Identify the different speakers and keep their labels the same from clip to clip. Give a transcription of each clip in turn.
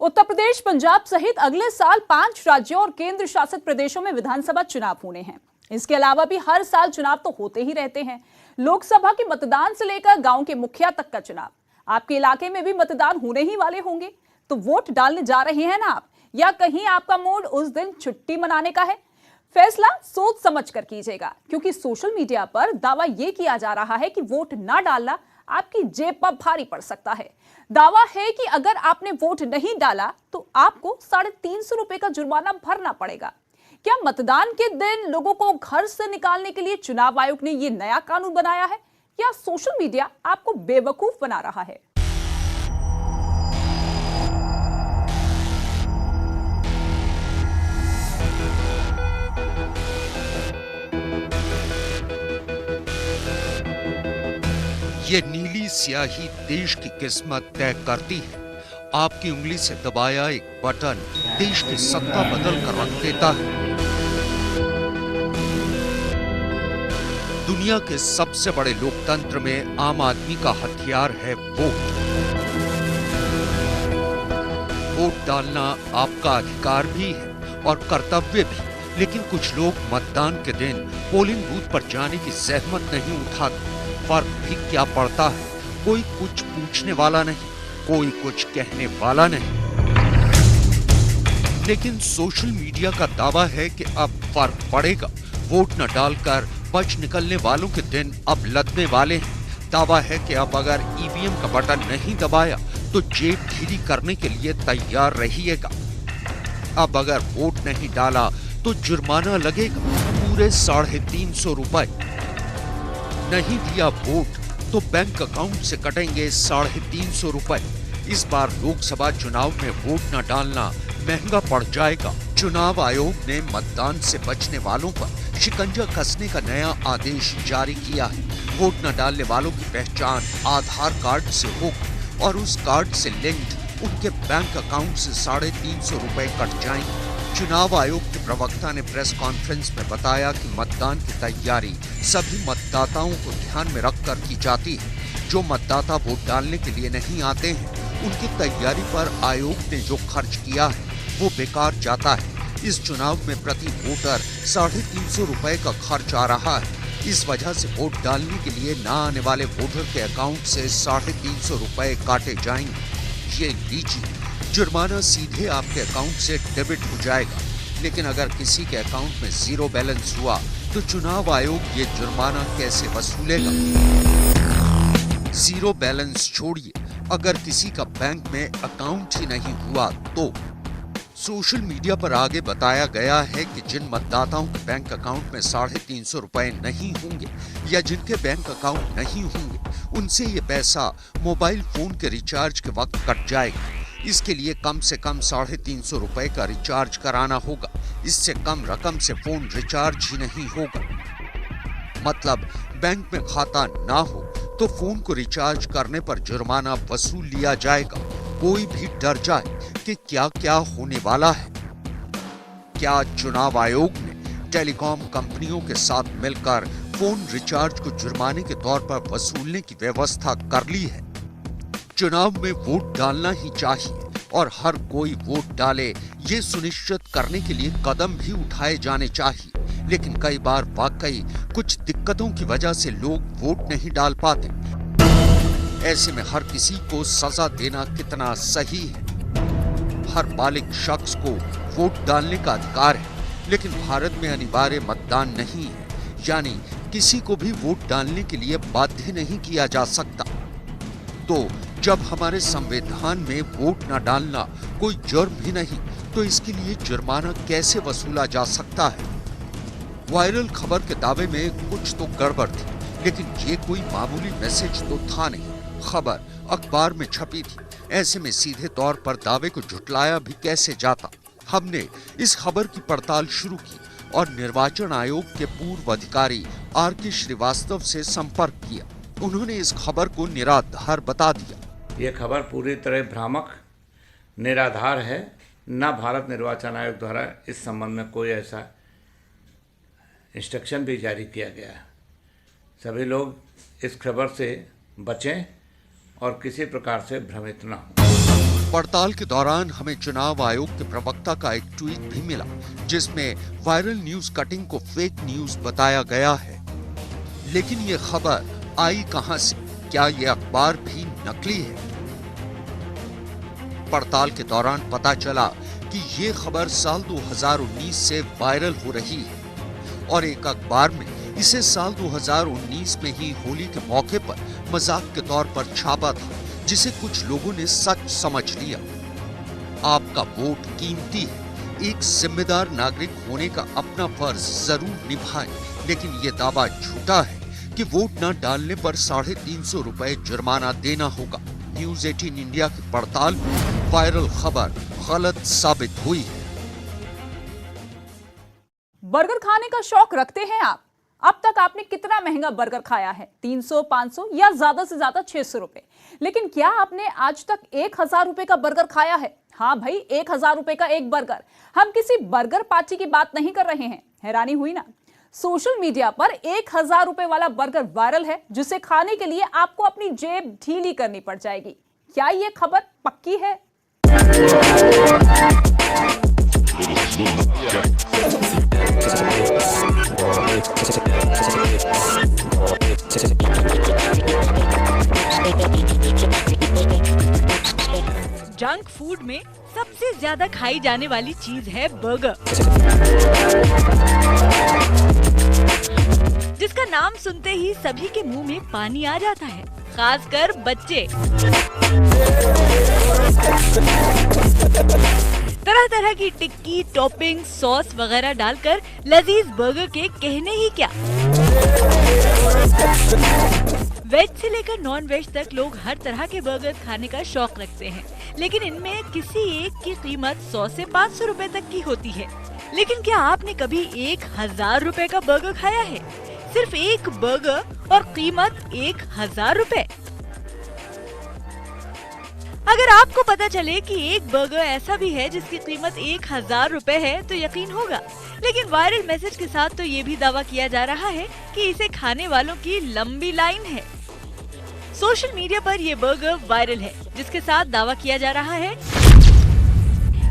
Speaker 1: उत्तर प्रदेश, पंजाब सहित अगले साल 5 राज्यों और केंद्र शासित प्रदेशों में विधानसभा चुनाव होने हैं। इसके अलावा भी हर साल चुनाव तो होते ही रहते हैं। लोकसभा के मतदान से लेकर गांव के मुखिया तक का चुनाव। आपके इलाके में भी मतदान होने ही वाले होंगे, तो वोट डालने जा रहे हैं ना आप, या कहीं आपका मूड उस दिन छुट्टी मनाने का है? फैसला सोच समझ कर कीजिएगा, क्योंकि सोशल मीडिया पर दावा यह किया जा रहा है कि वोट ना डालना आपकी जेब पर भारी पड़ सकता है। दावा है कि अगर आपने वोट नहीं डाला तो आपको 350 रुपए का जुर्माना भरना पड़ेगा। क्या मतदान के दिन लोगों को घर से निकालने के लिए चुनाव आयोग ने यह नया कानून बनाया है, या सोशल मीडिया आपको बेवकूफ बना रहा है?
Speaker 2: ये नीली स्याही देश की किस्मत तय करती है। आपकी उंगली से दबाया एक बटन देश की सत्ता बदल कर रख देता है। दुनिया के सबसे बड़े लोकतंत्र में आम आदमी का हथियार है वोट। वोट डालना आपका अधिकार भी है और कर्तव्य भी, लेकिन कुछ लोग मतदान के दिन पोलिंग बूथ पर जाने की जहमत नहीं उठाते। फर्क भी क्या पड़ता है? कोई कुछ पूछने वाला नहीं, कोई कुछ कहने वाला नहीं। लेकिन सोशल मीडिया का दावा है कि अब फर्क पड़ेगा। वोट न डालकर बच निकलने वालों के दिन अब लदने वाले हैं। दावा है कि अब अगर ईवीएम का बटन नहीं दबाया तो जेब ढीली करने के लिए तैयार रहिएगा। अब अगर वोट नहीं डाला तो जुर्माना लगेगा पूरे 350 रुपए। नहीं दिया वोट तो बैंक अकाउंट से कटेंगे 350 रुपए। इस बार लोकसभा चुनाव में वोट न डालना महंगा पड़ जाएगा। चुनाव आयोग ने मतदान से बचने वालों पर शिकंजा कसने का नया आदेश जारी किया है। वोट न डालने वालों की पहचान आधार कार्ड से होगी और उस कार्ड से लिंक्ड उनके बैंक अकाउंट से 350 रुपए कट जाएंगे। चुनाव आयोग के प्रवक्ता ने प्रेस कॉन्फ्रेंस में बताया कि मतदान की तैयारी सभी मतदाताओं को ध्यान में रखकर की जाती है। जो मतदाता वोट डालने के लिए नहीं आते हैं, उनकी तैयारी पर आयोग ने जो खर्च किया है वो बेकार जाता है। इस चुनाव में प्रति वोटर 350 रुपए का खर्च आ रहा है। इस वजह से वोट डालने के लिए न आने वाले वोटर के अकाउंट से 350 रुपए काटे जाएंगे। ये लीजिए, जुर्माना सीधे आपके अकाउंट से डेबिट हो जाएगा। लेकिन अगर किसी के अकाउंट में 0 बैलेंस हुआ तो चुनाव आयोग ये जुर्माना कैसे वसूलेगा? 0 बैलेंस छोड़िए, अगर किसी का बैंक में अकाउंट ही नहीं हुआ तो सोशल मीडिया पर आगे बताया गया है कि जिन मतदाताओं के बैंक अकाउंट में 350 रुपए नहीं होंगे या जिनके बैंक अकाउंट नहीं होंगे, उनसे ये पैसा मोबाइल फोन के रिचार्ज के वक्त कट जाएगा। इसके लिए कम से कम 350 रुपए का रिचार्ज कराना होगा। इससे कम रकम से फोन रिचार्ज ही नहीं होगा। मतलब बैंक में खाता ना हो तो फोन को रिचार्ज करने पर जुर्माना वसूल लिया जाएगा। कोई भी डर जाए कि क्या क्या होने वाला है। क्या चुनाव आयोग ने टेलीकॉम कंपनियों के साथ मिलकर फोन रिचार्ज को जुर्माने के तौर पर वसूलने की व्यवस्था कर ली है? चुनाव में वोट डालना ही चाहिए और हर कोई वोट डाले, ये सुनिश्चित करने के लिए कदम भी उठाए जाने चाहिए। लेकिन कई बार वाकई कुछ दिक्कतों की वजह से लोग वोट नहीं डाल पाते। ऐसे में हर किसी को सजा देना कितना सही है? हर बालिग शख्स को वोट डालने का अधिकार है, लेकिन भारत में अनिवार्य मतदान नहीं है, यानी किसी को भी वोट डालने के लिए बाध्य नहीं किया जा सकता। तो जब हमारे संविधान में वोट न डालना कोई जुर्म ही नहीं, तो इसके लिए जुर्माना कैसे वसूला जा सकता है? वायरल खबर के दावे में कुछ तो गड़बड़ थी, लेकिन ये कोई मामूली मैसेज तो था नहीं। खबर अखबार में छपी थी, ऐसे में सीधे तौर पर दावे को झुटलाया भी कैसे जाता? हमने इस खबर की पड़ताल शुरू की और निर्वाचन आयोग के पूर्व अधिकारी RK श्रीवास्तव से संपर्क किया। उन्होंने इस खबर को निराधार बता दिया।
Speaker 3: ये खबर पूरी तरह भ्रामक, निराधार है। न भारत निर्वाचन आयोग द्वारा इस संबंध में कोई ऐसा इंस्ट्रक्शन भी जारी किया गया है। सभी लोग इस खबर से बचें और किसी प्रकार से भ्रमित न हों।
Speaker 2: पड़ताल के दौरान हमें चुनाव आयोग के प्रवक्ता का एक ट्वीट भी मिला, जिसमें वायरल न्यूज कटिंग को फेक न्यूज बताया गया है। लेकिन ये खबर आई कहां से? क्या ये अखबार भी नकली है? पड़ताल के दौरान पता चला कि ये खबर साल 2019 से वायरल हो रही है और एक अखबार में इसे साल 2019 में ही होली के मौके पर मजाक के तौर पर छापा था, जिसे कुछ लोगों ने सच समझ लिया। आपका वोट कीमती है, एक जिम्मेदार नागरिक होने का अपना फर्ज जरूर निभाएं, लेकिन ये दावा झूठा है कि वोट न डालने पर 350 रुपए जुर्माना देना होगा। न्यूज़ 18 इंडिया की पड़ताल में वायरल खबर गलत साबित हुई है।
Speaker 1: बर्गर खाने का शौक रखते हैं आप? अब तक आपने कितना महंगा बर्गर खाया है? 300, 500 या ज्यादा से ज्यादा 600 रुपए। लेकिन क्या आपने आज तक 1000 रुपए का बर्गर खाया है? हाँ भाई, 1000 रुपए का एक बर्गर। हम किसी बर्गर पार्टी की बात नहीं कर रहे हैं। हैरानी हुई ना? सोशल मीडिया पर 1000 रुपए वाला बर्गर वायरल है, जिसे खाने के लिए आपको अपनी जेब ढीली करनी पड़ जाएगी। क्या ये खबर पक्की है?
Speaker 4: जंक फूड में सबसे ज्यादा खाई जाने वाली चीज है बर्गर, जिसका नाम सुनते ही सभी के मुंह में पानी आ जाता है, खासकर बच्चे। तरह तरह की टिक्की, टॉपिंग, सॉस वगैरह डालकर लजीज बर्गर के कहने ही क्या। वेज से लेकर नॉन वेज तक लोग हर तरह के बर्गर खाने का शौक रखते हैं, लेकिन इनमें किसी एक की कीमत 100 से 500 रुपए तक की होती है। लेकिन क्या आपने कभी 1000 रुपए का बर्गर खाया है? सिर्फ एक बर्गर और कीमत 1000 रुपए। अगर आपको पता चले कि एक बर्गर ऐसा भी है जिसकी कीमत 1000 रुपए है तो यकीन होगा, लेकिन वायरल मैसेज के साथ तो ये भी दावा किया जा रहा है कि इसे खाने वालों की लंबी लाइन है। सोशल मीडिया पर ये बर्गर वायरल है, जिसके साथ दावा किया जा रहा है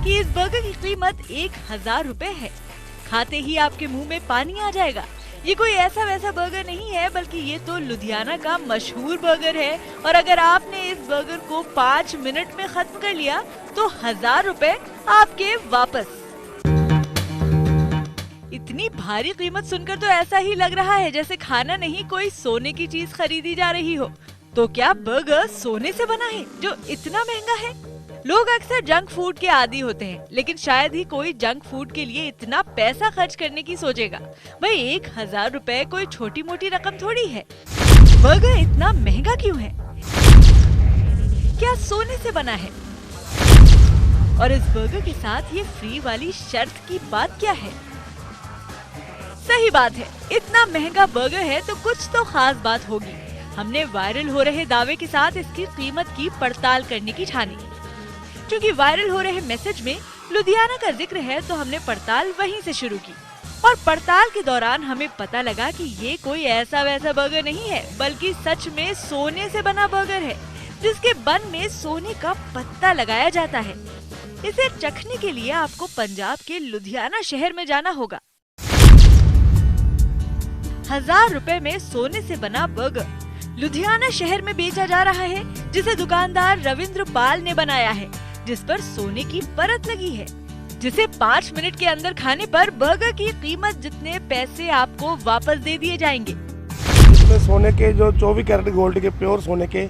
Speaker 4: कि इस बर्गर की कीमत 1000 रुपए है। खाते ही आपके मुंह में पानी आ जाएगा। ये कोई ऐसा वैसा बर्गर नहीं है, बल्कि ये तो लुधियाना का मशहूर बर्गर है, और अगर आपने इस बर्गर को 5 मिनट में खत्म कर लिया तो 1000 रुपए आपके वापस। इतनी भारी कीमत सुनकर तो ऐसा ही लग रहा है जैसे खाना नहीं, कोई सोने की चीज खरीदी जा रही हो। तो क्या बर्गर सोने से बना है जो इतना महंगा है? लोग अक्सर जंक फूड के आदी होते हैं, लेकिन शायद ही कोई जंक फूड के लिए इतना पैसा खर्च करने की सोचेगा। भाई 1000 रुपए कोई छोटी मोटी रकम थोड़ी है। बर्गर इतना महंगा क्यों है? क्या सोने से बना है? और इस बर्गर के साथ ये फ्री वाली शर्त की बात क्या है? सही बात है, इतना महंगा बर्गर है तो कुछ तो खास बात होगी। हमने वायरल हो रहे दावे के साथ इसकी कीमत की पड़ताल करने की ठानी। क्योंकि वायरल हो रहे मैसेज में लुधियाना का जिक्र है, तो हमने पड़ताल वहीं से शुरू की। और पड़ताल के दौरान हमें पता लगा कि ये कोई ऐसा वैसा बर्गर नहीं है, बल्कि सच में सोने से बना बर्गर है, जिसके बन में सोने का पत्ता लगाया जाता है। इसे चखने के लिए आपको पंजाब के लुधियाना शहर में जाना होगा। 1000 रुपए में सोने से बना बर्गर लुधियाना शहर में बेचा जा रहा है, जिसे दुकानदार रविंद्र पाल ने बनाया है, जिस पर सोने की परत लगी है, जिसे 5 मिनट के अंदर खाने पर बर्गर की कीमत जितने पैसे आपको वापस दे दिए जाएंगे।
Speaker 5: इसमें सोने के जो 24 कैरेट गोल्ड के प्योर सोने के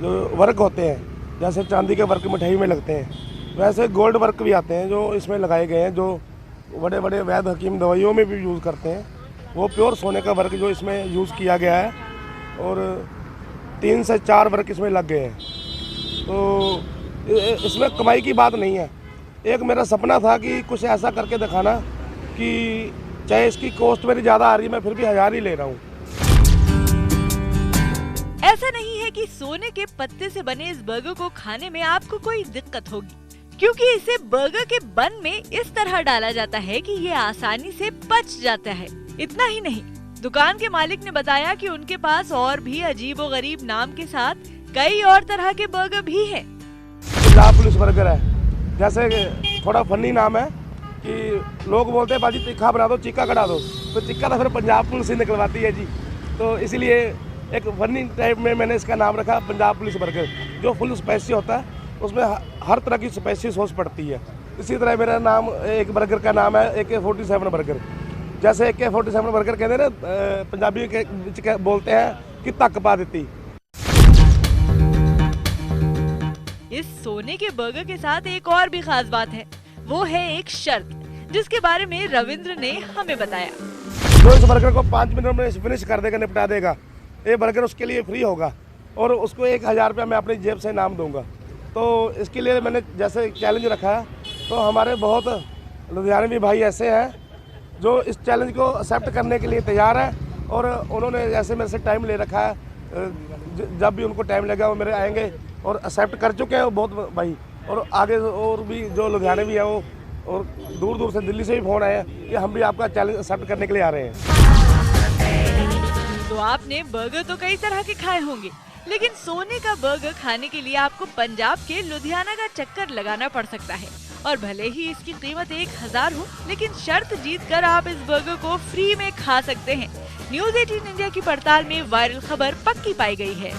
Speaker 5: जो वर्क होते हैं, जैसे चांदी के वर्क मिठाई में लगते हैं, वैसे गोल्ड वर्क भी आते हैं जो इसमें लगाए गए हैं, जो बड़े बड़े वैद्य हकीम दवाइयों में भी यूज़ करते हैं। वो प्योर सोने का वर्क जो इसमें यूज़ किया गया है, और 3 से 4 वर्क इसमें लग गए हैं। तो इसमें कमाई की बात नहीं है। एक मेरा सपना था कि कुछ ऐसा करके दिखाना कि चाहे इसकी कॉस्ट मेरी ज़्यादा आ रही है, मैं फिर भी 1000 ही ले रहा हूँ।
Speaker 4: ऐसा नहीं है कि सोने के पत्ते से बने इस बर्गर को खाने में आपको कोई दिक्कत होगी, क्योंकि इसे बर्गर के बन में इस तरह डाला जाता है कि ये आसानी से पच जाता है। इतना ही नहीं, दुकान के मालिक ने बताया कि उनके पास और भी अजीबोगरीब नाम के साथ कई और तरह के बर्गर भी हैं।
Speaker 5: पंजाब पुलिस बर्गर है। जैसे थोड़ा फनी नाम है कि लोग बोलते हैं भाजी तीखा बना दो, चीका कटा दो, तो चीका तो फिर पंजाब पुलिस ही निकलवाती है जी। तो इसलिए एक फनी टाइप में मैंने इसका नाम रखा पंजाब पुलिस बर्गर। जो फुल स्पाइसी होता है उसमें हर तरह की स्पाइसी सॉस पड़ती है। इसी तरह मेरा नाम एक बर्गर का नाम है AK-47 बर्गर। जैसे AK-47 बर्गर कहते हैं ना, पंजाबी के बोलते हैं कि तक पा देती।
Speaker 4: इस सोने के बर्गर के साथ एक और भी खास बात है, वो है एक शर्त, जिसके बारे में रविंद्र ने हमें बताया।
Speaker 5: जो इस बर्गर को 5 मिनट में फिनिश कर देगा, निपटा देगा, ये बर्गर उसके लिए फ्री होगा और उसको 1000 रुपया मैं अपनी जेब से इनाम दूंगा। तो इसके लिए मैंने जैसे चैलेंज रखा है, तो हमारे बहुत लुधियानवी भाई ऐसे हैं जो इस चैलेंज को एक्सेप्ट करने के लिए तैयार है और उन्होंने जैसे मेरे से टाइम ले रखा है। जब भी उनको टाइम लगा वो मेरे आएंगे और एक्सेप्ट कर चुके हैं वो बहुत भाई। और आगे और भी जो लुधियानवी है वो, और दूर दूर से दिल्ली से भी फ़ोन आए हैं कि हम भी आपका चैलेंज एक्सेप्ट करने के लिए आ रहे हैं।
Speaker 4: तो आपने बर्गर तो कई तरह के खाए होंगे, लेकिन सोने का बर्गर खाने के लिए आपको पंजाब के लुधियाना का चक्कर लगाना पड़ सकता है। और भले ही इसकी कीमत 1000 हो, लेकिन शर्त जीतकर आप इस बर्गर को फ्री में खा सकते हैं। न्यूज़ 18 इंडिया की पड़ताल में वायरल खबर पक्की पाई गई है।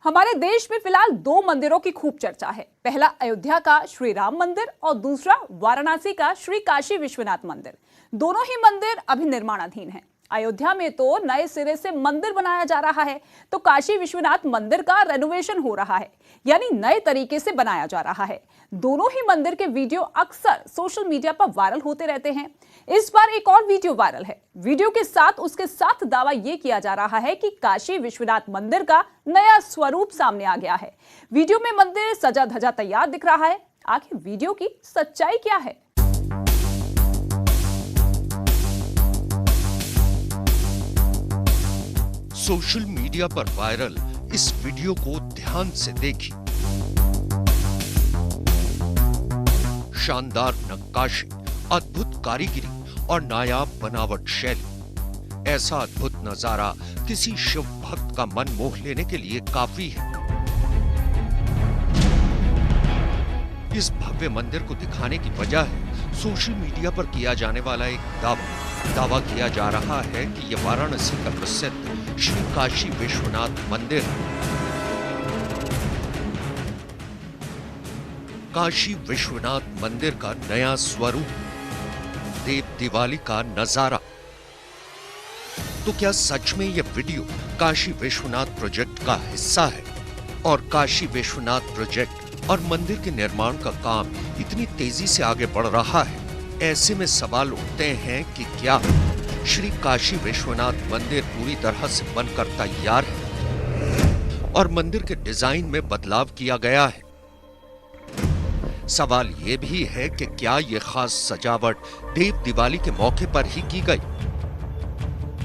Speaker 1: हमारे देश में फिलहाल 2 मंदिरों की खूब चर्चा है। पहला अयोध्या का श्री राम मंदिर और दूसरा वाराणसी का श्री काशी विश्वनाथ मंदिर। दोनों ही मंदिर अभी निर्माणाधीन हैं। अयोध्या में तो नए सिरे से मंदिर बनाया जा रहा है, तो काशी विश्वनाथ मंदिर का रेनोवेशन हो रहा है, यानी नए तरीके से बनाया जा रहा है। दोनों ही मंदिर के वीडियो अक्सर सोशल मीडिया पर वायरल होते रहते हैं। इस बार एक और वीडियो वायरल है। वीडियो के साथ उसके साथ दावा यह किया जा रहा है कि काशी विश्वनाथ मंदिर का नया स्वरूप सामने आ गया है। वीडियो में मंदिर सजा धजा तैयार दिख रहा है। आखिर वीडियो की सच्चाई क्या है?
Speaker 2: सोशल मीडिया पर वायरल इस वीडियो को ध्यान से देखिए। शानदार नक्काशी, अद्भुत कारीगरी और नायाब बनावट शैली। ऐसा अद्भुत नजारा किसी शिव भक्त का मन मोह लेने के लिए काफी है। इस भव्य मंदिर को दिखाने की वजह है सोशल मीडिया पर किया जाने वाला एक दावा किया जा रहा है कि यह वाराणसी का प्रसिद्ध श्री काशी विश्वनाथ मंदिर है। काशी विश्वनाथ मंदिर का नया स्वरूप, देव दिवाली का नजारा। तो क्या सच में यह वीडियो काशी विश्वनाथ प्रोजेक्ट का हिस्सा है? और काशी विश्वनाथ प्रोजेक्ट और मंदिर के निर्माण का काम इतनी तेजी से आगे बढ़ रहा है, ऐसे में सवाल उठते हैं कि क्या श्री काशी विश्वनाथ मंदिर पूरी तरह से बनकर तैयार है और मंदिर के डिजाइन में बदलाव किया गया है? सवाल यह भी है कि क्या यह खास सजावट देव दिवाली के मौके पर ही की गई?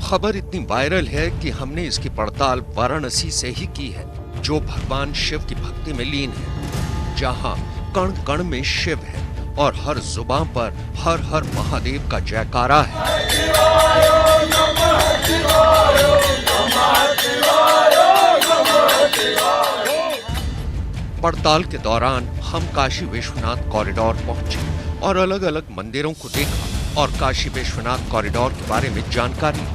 Speaker 2: खबर इतनी वायरल है कि हमने इसकी पड़ताल वाराणसी से ही की है, जो भगवान शिव की भक्ति में लीन है, जहां कण कण में शिव है और हर जुबान पर हर हर महादेव का जयकारा है। पड़ताल के दौरान हम काशी विश्वनाथ कॉरिडोर पहुंचे और अलग अलग मंदिरों को देखा और काशी विश्वनाथ कॉरिडोर के बारे में जानकारी।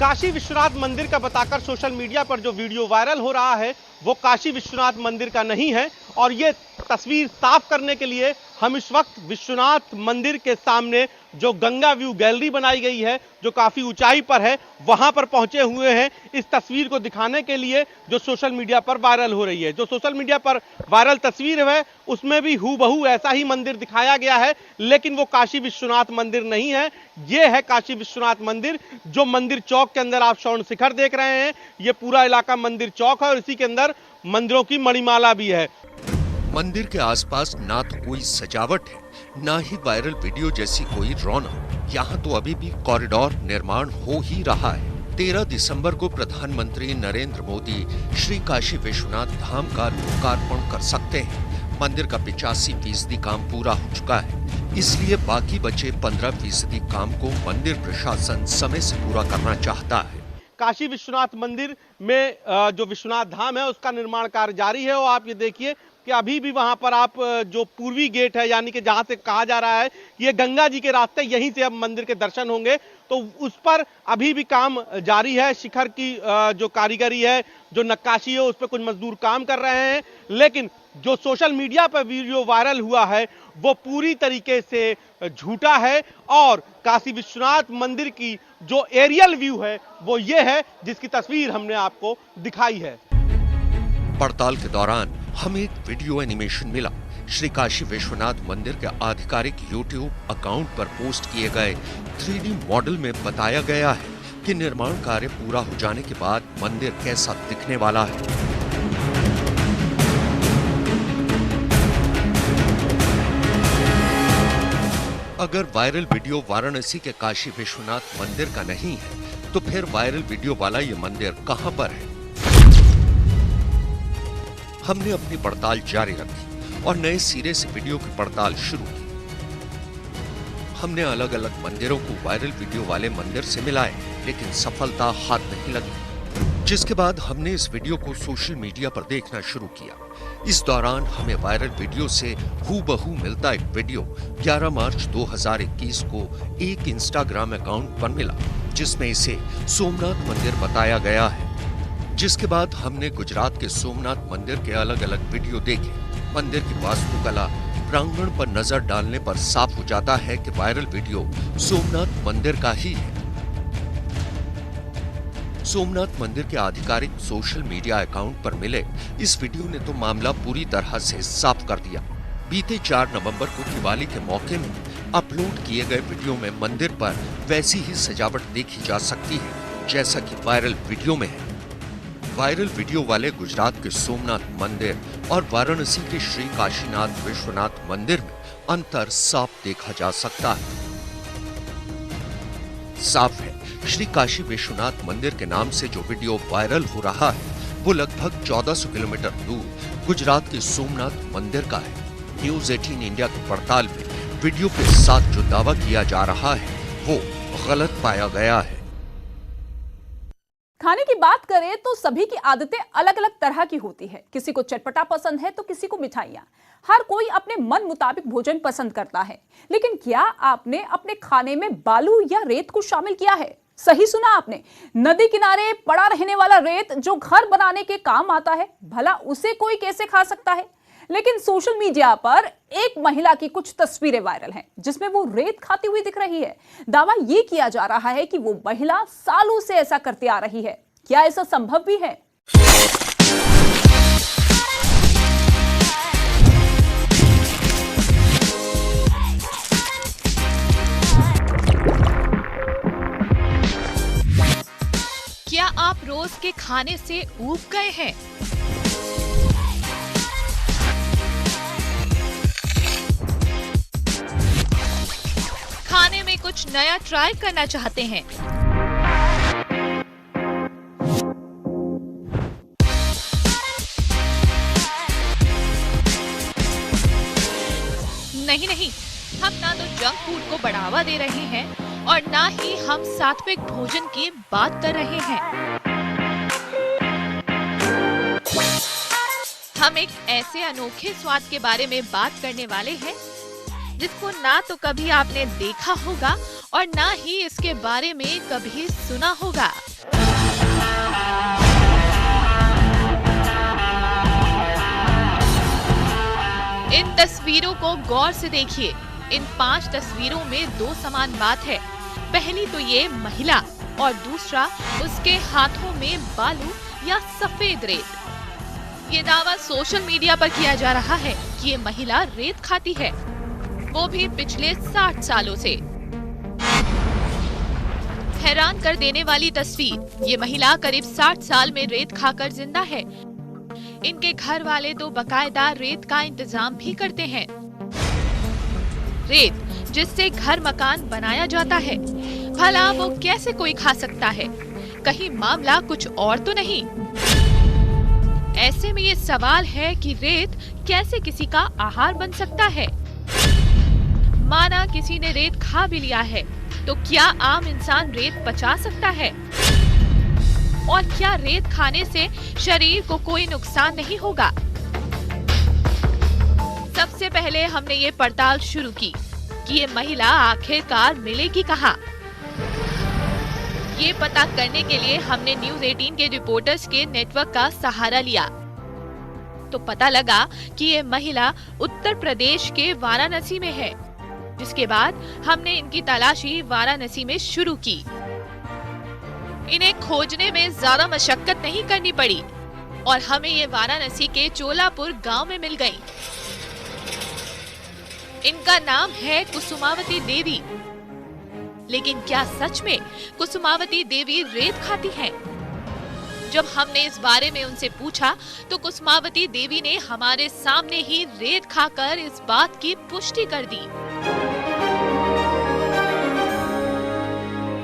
Speaker 6: काशी विश्वनाथ मंदिर का बताकर सोशल मीडिया पर जो वीडियो वायरल हो रहा है वो काशी विश्वनाथ मंदिर का नहीं है। और ये तस्वीर साफ करने के लिए हम इस वक्त विश्वनाथ मंदिर के सामने जो गंगा व्यू गैलरी बनाई गई है, जो काफी ऊंचाई पर है, वहां पर पहुंचे हुए हैं इस तस्वीर को दिखाने के लिए जो सोशल मीडिया पर वायरल हो रही है। जो सोशल मीडिया पर वायरल तस्वीर है उसमें भी हूबहू ऐसा ही मंदिर दिखाया गया है, लेकिन वो काशी विश्वनाथ मंदिर नहीं है। ये है काशी विश्वनाथ मंदिर। जो मंदिर चौक के अंदर आप स्वर्ण शिखर देख रहे हैं, ये पूरा इलाका मंदिर चौक है और इसी के अंदर मंदिरों की मणिमाला भी है।
Speaker 2: मंदिर के आसपास ना तो कोई सजावट है, ना ही वायरल वीडियो जैसी कोई रौनक। यहाँ तो अभी भी कॉरिडोर निर्माण हो ही रहा है। 13 दिसंबर को प्रधानमंत्री नरेंद्र मोदी श्री काशी विश्वनाथ धाम का लोकार्पण कर सकते हैं। मंदिर का 85% काम पूरा हो चुका है, इसलिए बाकी बचे 15% काम को मंदिर प्रशासन समय से पूरा करना चाहता है।
Speaker 6: काशी विश्वनाथ मंदिर में जो विश्वनाथ धाम है उसका निर्माण कार्य जारी है। और आप ये देखिए कि अभी भी वहां पर आप जो पूर्वी गेट है, यानी कि जहां से कहा जा रहा है कि ये गंगा जी के रास्ते, यहीं से अब मंदिर के दर्शन होंगे, तो उस पर अभी भी काम जारी है। शिखर की जो कारीगरी है, जो नक्काशी है, उस पर कुछ मजदूर काम कर रहे हैं। लेकिन जो सोशल मीडिया पर वीडियो वायरल हुआ है वो पूरी तरीके से झूठा है। और काशी विश्वनाथ मंदिर की जो एरियल व्यू है वो ये है जिसकी तस्वीर हमने आपको दिखाई है।
Speaker 2: पड़ताल के दौरान हमें एक वीडियो एनिमेशन मिला। श्री काशी विश्वनाथ मंदिर के आधिकारिक YouTube अकाउंट पर पोस्ट किए गए 3D मॉडल में बताया गया है कि निर्माण कार्य पूरा हो जाने के बाद मंदिर कैसा दिखने वाला है। अगर वायरल वीडियो वाराणसी के काशी विश्वनाथ मंदिर का नहीं है तो फिर वायरल वीडियो वाला ये मंदिर कहां पर है? हमने अपनी पड़ताल जारी रखी और नए सिरे से वीडियो की पड़ताल शुरू की। हमने अलग अलग मंदिरों को वायरल वीडियो वाले मंदिर से मिलाए, लेकिन सफलता हाथ नहीं लगी। जिसके बाद हमने इस वीडियो को सोशल मीडिया पर देखना शुरू किया। इस दौरान हमें वायरल वीडियो से हूबहू मिलता एक वीडियो 11 मार्च 2021 को एक इंस्टाग्राम अकाउंट पर मिला, जिसमें इसे सोमनाथ मंदिर बताया गया है। जिसके बाद हमने गुजरात के सोमनाथ मंदिर के अलग अलग वीडियो देखे। मंदिर की वास्तुकला प्रांगण पर नजर डालने पर साफ हो जाता है कि वायरल वीडियो सोमनाथ मंदिर का ही है। सोमनाथ मंदिर के आधिकारिक सोशल मीडिया अकाउंट पर मिले इस वीडियो ने तो मामला पूरी तरह से साफ कर दिया। बीते 4 नवंबर को दिवाली के मौके में अपलोड किए गए वीडियो में मंदिर पर वैसी ही सजावट देखी जा सकती है जैसा कि वायरल वीडियो में है। वायरल वीडियो वाले गुजरात के सोमनाथ मंदिर और वाराणसी के श्री काशीनाथ विश्वनाथ मंदिर में अंतर साफ देखा जा सकता है। साफ है, श्री काशी विश्वनाथ मंदिर के नाम से जो वीडियो वायरल हो रहा है वो लगभग 1400 किलोमीटर दूर गुजरात के सोमनाथ मंदिर का है। न्यूज़ 18 इंडिया की पड़ताल में वीडियो के साथ जो दावा किया जा रहा है वो गलत पाया गया है।
Speaker 1: खाने की बात करें तो सभी की आदतें अलग अलग तरह की होती है। किसी को चटपटा पसंद है तो किसी को मिठाइयां। हर कोई अपने मन मुताबिक भोजन पसंद करता है। लेकिन क्या आपने अपने खाने में बालू या रेत को शामिल किया है? सही सुना आपने, नदी किनारे पड़ा रहने वाला रेत जो घर बनाने के काम आता है, भला उसे कोई कैसे खा सकता है? लेकिन सोशल मीडिया पर एक महिला की कुछ तस्वीरें वायरल हैं जिसमें वो रेत खाती हुई दिख रही है। दावा ये किया जा रहा है कि वो महिला सालों से ऐसा करती आ रही है। क्या ऐसा संभव भी है?
Speaker 4: क्या आप रोज के खाने से ऊब गए हैं? खाने में कुछ नया ट्राई करना चाहते हैं? नहीं, हम ना तो जंक फूड को बढ़ावा दे रहे हैं और ना ही हम सात्विक भोजन की बात कर रहे हैं। हम एक ऐसे अनोखे स्वाद के बारे में बात करने वाले हैं जिसको ना तो कभी आपने देखा होगा और ना ही इसके बारे में कभी सुना होगा। इन तस्वीरों को गौर से देखिए। इन 5 तस्वीरों में 2 समान बात है। पहली तो ये महिला और दूसरा उसके हाथों में बालू या सफेद रेत। ये दावा सोशल मीडिया पर किया जा रहा है कि ये महिला रेत खाती है, वो भी पिछले 60 सालों से। हैरान कर देने वाली तस्वीर, ये महिला करीब 60 साल में रेत खाकर जिंदा है। इनके घर वाले तो बकायदा रेत का इंतजाम भी करते हैं। रेत जिससे घर मकान बनाया जाता है, भला वो कैसे कोई खा सकता है? कहीं मामला कुछ और तो नहीं? ऐसे में ये सवाल है कि रेत कैसे किसी का आहार बन सकता है? माना किसी ने रेत खा भी लिया है, तो क्या आम इंसान रेत पचा सकता है? और क्या रेत खाने से शरीर को कोई नुकसान नहीं होगा? सबसे पहले हमने ये पड़ताल शुरू की कि ये महिला आखिरकार मिलेगी कहाँ। ये पता करने के लिए हमने न्यूज 18 के रिपोर्टर्स के नेटवर्क का सहारा लिया तो पता लगा कि ये महिला उत्तर प्रदेश के वाराणसी में है। जिसके बाद हमने इनकी तलाशी वाराणसी में शुरू की। इन्हें खोजने में ज्यादा मशक्कत नहीं करनी पड़ी और हमें ये वाराणसी के चोलापुर गांव में मिल गई। इनका नाम है कुसुमावती देवी। लेकिन क्या सच में कुसुमावती देवी रेत खाती हैं? जब हमने इस बारे में उनसे पूछा तो कुसुमावती देवी ने हमारे सामने ही रेत खाकर इस बात की पुष्टि कर दी।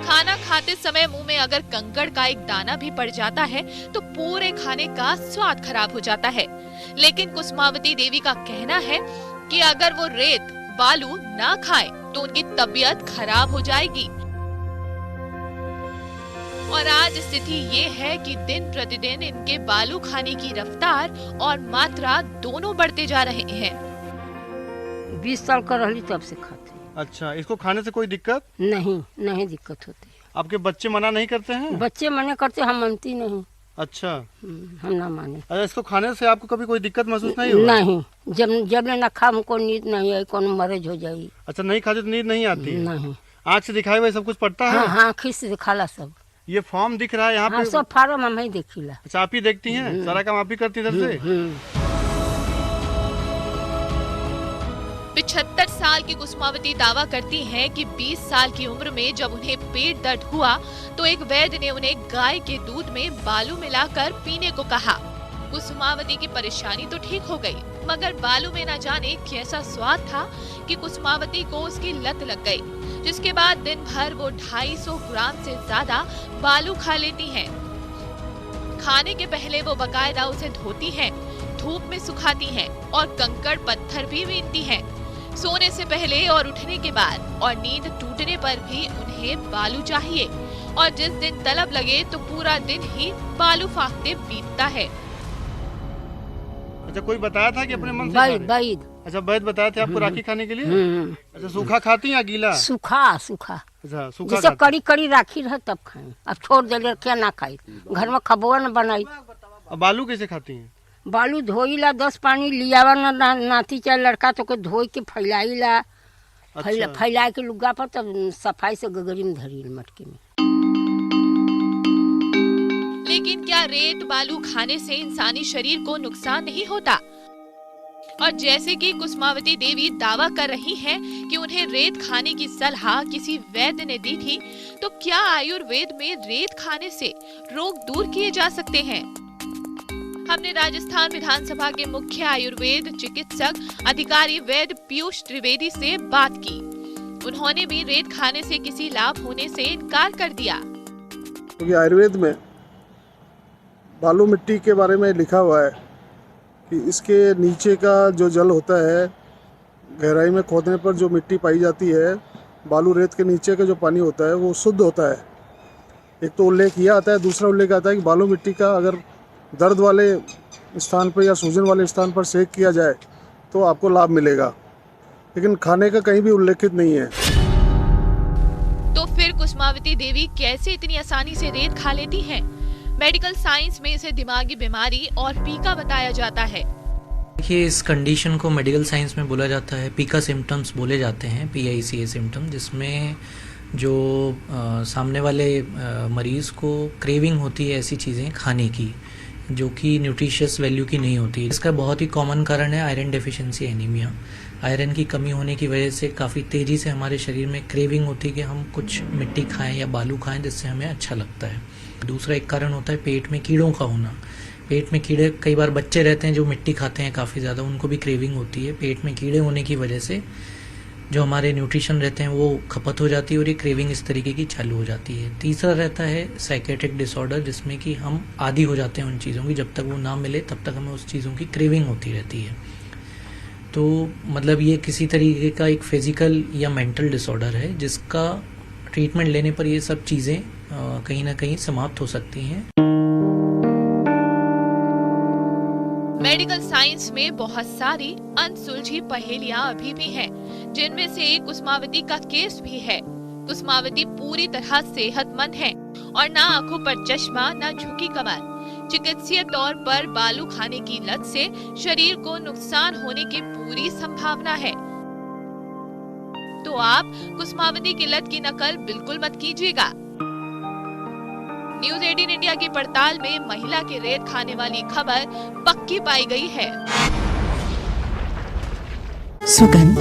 Speaker 4: खाना खाते समय मुंह में अगर कंकड़ का एक दाना भी पड़ जाता है तो पूरे खाने का स्वाद खराब हो जाता है। लेकिन कुसुमावती देवी का कहना है कि अगर वो रेत बालू ना खाए तो उनकी तबीयत खराब हो जाएगी। और आज स्थिति ये है कि दिन प्रतिदिन इनके बालू खाने की रफ्तार और मात्रा दोनों बढ़ते जा रहे हैं।
Speaker 7: 20 साल का रहली तब से खाते हैं।
Speaker 6: अच्छा, इसको खाने से कोई दिक्कत
Speaker 7: नहीं दिक्कत होती है।
Speaker 6: आपके बच्चे मना नहीं करते हैं?
Speaker 7: बच्चे मना करते, हम मानती नहीं।
Speaker 6: अच्छा,
Speaker 7: हम ना माने।
Speaker 6: अच्छा, इसको खाने से आपको कभी कोई दिक्कत महसूस नहीं हुआ?
Speaker 7: नहीं, जब ना खा हमको नींद नहीं आई, कौन मरेज हो जाएगी।
Speaker 6: अच्छा, नहीं खाते तो नींद नहीं आती?
Speaker 7: नहीं।
Speaker 6: आँख से दिखाए हुए सब कुछ पड़ता है?
Speaker 7: हाँ, आँखी से दिखाला सब।
Speaker 6: ये फॉर्म दिख रहा है यहाँ पे?
Speaker 7: सब फार्म हम ही देखिला।
Speaker 6: अच्छा, आप ही देखती हैं? सारा काम आप ही करती इधर से?
Speaker 4: 75 साल की कुसुमावती दावा करती हैं कि 20 साल की उम्र में जब उन्हें पेट दर्द हुआ तो एक वैद्य ने उन्हें गाय के दूध में बालू मिलाकर पीने को कहा। कुसुमावती की परेशानी तो ठीक हो गई, मगर बालू में न जाने कैसा स्वाद था कि कुसुमावती को उसकी लत लग गई। जिसके बाद दिन भर वो 250 ग्राम से ज्यादा बालू खा लेती हैं। खाने के पहले वो बकायदा उसे धोती हैं, धूप में सुखाती हैं और कंकड़ पत्थर भी बीनती हैं। सोने से पहले और उठने के बाद और नींद टूटने पर भी उन्हें बालू चाहिए और जिस दिन तलब लगे तो पूरा दिन ही बालू फाकते बीतता है।
Speaker 6: अच्छा, कोई बताया था कि अपने मन से?
Speaker 7: बैद।
Speaker 6: अच्छा, वैद्य बताए थे आपको राखी खाने के लिए? अच्छा, सूखा खाती हैं या गीला?
Speaker 7: सूखा।
Speaker 6: अच्छा, सूखा
Speaker 7: जैसे कड़ी राखी रहे तब खाए। अब छोड़ दे क्या ना खाई, घर में खबुआ न बनाई।
Speaker 6: अब बालू कैसे खाती हैं?
Speaker 7: बालू धोईला 10 पानी लियावा नाती चाहे लड़का तो के धोई के फैलाईला।
Speaker 6: अच्छा।
Speaker 7: फैला के लुगा पर तब सफाई से गगरी में धरी मटके में।
Speaker 4: लेकिन क्या रेत बालू खाने से इंसानी शरीर को नुकसान नहीं होता? और जैसे कि कुसुमावती देवी दावा कर रही हैं कि उन्हें रेत खाने की सलाह किसी वैद्य ने दी थी, तो क्या आयुर्वेद में रेत खाने से रोग दूर किए जा सकते हैं? हमने राजस्थान विधानसभा के मुख्य आयुर्वेद चिकित्सक अधिकारी वैद्य पीयूष त्रिवेदी से बात की। उन्होंने भी रेत खाने से किसी लाभ होने से इनकार कर दिया।
Speaker 8: क्योंकि आयुर्वेद में बालू मिट्टी के बारे में लिखा हुआ है कि इसके नीचे का जो जल होता है, गहराई में खोदने पर जो मिट्टी पाई जाती है, बालू रेत के नीचे का जो पानी होता है वो शुद्ध होता है। एक तो उल्लेख यह आता है, दूसरा उल्लेख आता है कि बालू मिट्टी का अगर दर्द वाले स्थान पर या सूजन वाले स्थान पर सेक किया जाए तो आपको लाभ मिलेगा, लेकिन खाने का कहीं भी उल्लेखित नहीं है।
Speaker 4: तो फिर कुसुमावती देवी कैसे इतनी आसानी से रेत खा लेती हैं? मेडिकल साइंस में इसे दिमागी बीमारी और पीका बताया जाता है।
Speaker 9: देखिए, इस कंडीशन को मेडिकल साइंस में बोला जाता है पीका सिम्टम्स बोले जाते हैं, PICA सिम्टम, जिसमें जो सामने वाले मरीज़ को क्रेविंग होती है ऐसी चीज़ें खाने की जो कि न्यूट्रिशियस वैल्यू की नहीं होती। इसका बहुत ही कॉमन कारण है आयरन डेफिशिएंसी एनीमिया। आयरन की कमी होने की वजह से काफ़ी तेज़ी से हमारे शरीर में क्रेविंग होती है कि हम कुछ मिट्टी खाएं या बालू खाएं जिससे हमें अच्छा लगता है। दूसरा एक कारण होता है पेट में कीड़ों का होना। पेट में कीड़े, कई बार बच्चे रहते हैं जो मिट्टी खाते हैं काफ़ी ज़्यादा, उनको भी क्रेविंग होती है। पेट में कीड़े होने की वजह से जो हमारे न्यूट्रिशन रहते हैं वो खपत हो जाती है और ये क्रेविंग इस तरीके की चालू हो जाती है। तीसरा रहता है साइकेट्रिक डिसऑर्डर, जिसमें कि हम आदी हो जाते हैं उन चीज़ों की, जब तक वो ना मिले तब तक हमें उस चीज़ों की क्रेविंग होती रहती है। तो मतलब ये किसी तरीके का एक फिजिकल या मेंटल डिसऑर्डर है जिसका ट्रीटमेंट लेने पर ये सब चीज़ें कहीं ना कहीं समाप्त हो सकती हैं।
Speaker 10: मेडिकल साइंस में बहुत सारी अनसुलझी पहेलियां अभी भी हैं, जिनमें से कुसुमावती का केस भी है। कुसुमावती पूरी तरह सेहतमंद है और ना आंखों पर चश्मा, ना झुकी कमर। चिकित्सीय तौर पर बालू खाने की लत से शरीर को नुकसान होने की पूरी संभावना है। तो आप कुसुमावती की लत की नकल बिल्कुल मत कीजिएगा। न्यूज़ 18 इंडिया की पड़ताल में महिला के रेत खाने वाली खबर पक्की पाई गई है।
Speaker 11: सुगंध